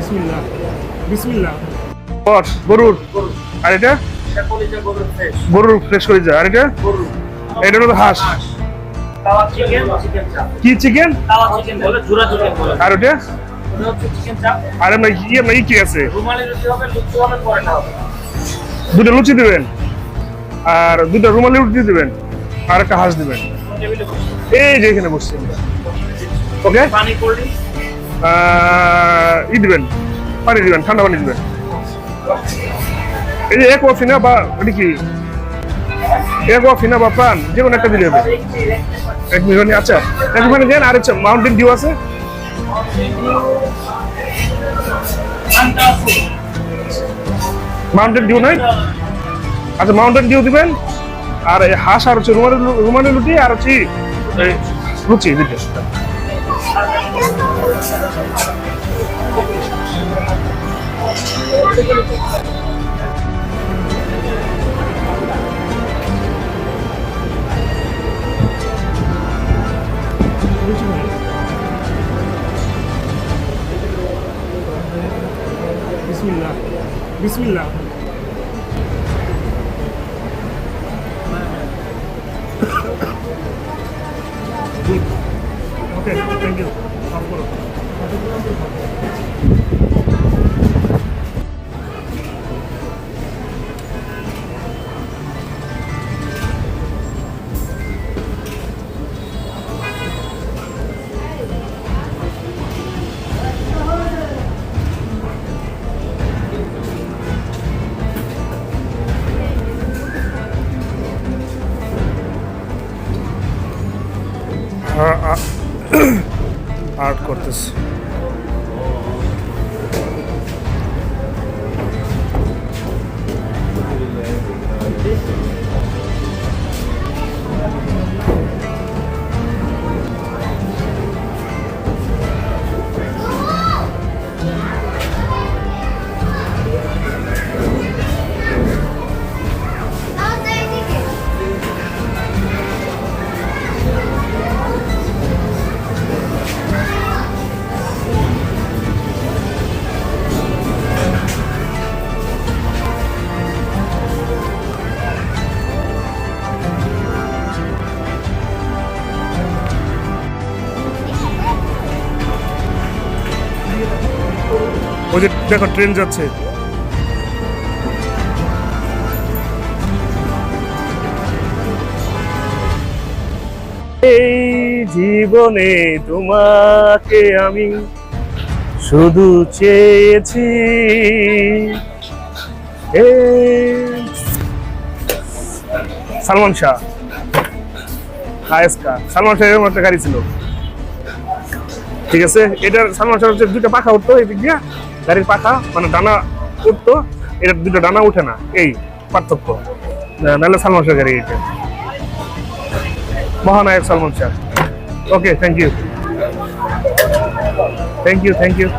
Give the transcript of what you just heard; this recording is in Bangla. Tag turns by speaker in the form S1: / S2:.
S1: বিসমিল্লাহ বিসমিল্লাহ।
S2: গরুর। আর এটা গরুর ফ্রেশ করে যায়। আর এটা এটা হলো হাঁস। কি চিকেন? আর ওটা আর আপনার কি আছে? দুটো লুচি দিবেন আর দুটো রুমালি রুটি দিবেন আর একটা হাঁস দিবেন। এই যে এখানে বসছেন। ওকে দিবেন, পানি দিবেন, ঠান্ডা পানি দিবেন। এই যে এক ফিনা বা এটা কি এক ফিনা বা প্রাণ যে কোনো একটা দিলে হবে। এক মিনিট। আচ্ছা এক মিনিট দেন। আর হচ্ছে মাউন্টেন ডিউ আছে? মাউন্টেন ডিউ নাই? আচ্ছা মাউন্টেন ডিউ দিবেন। আর এই হাঁস আর হচ্ছে রুমালি রুটি আর হচ্ছে লুচি দিতে।
S1: বিসমিল্লাহ বিসমিল্লাহ। ওকে থ্যাংক ইউ।
S2: আর্ট করতেছে। ওই যে দেখো ট্রেন যাচ্ছে। এই জীবনে তোমাকে আমি শুধু চেয়েছি। সালমান শাহ হায়েস্কা। সালমান শাহের একটা গাড়ি ছিল, ঠিক আছে? এটার সালমান শাহ হচ্ছে দুটো পাখা উঠতো এই দিক দিয়ে, গাড়ির পাখা মানে ডানা উঠতো, এটার দুটো ডানা উঠে না, এই পার্থক্য। নাহলে সালমান শাহ গাড়ি এটা। মহানায়ক Salman Shah. Okay thank you thank you thank you.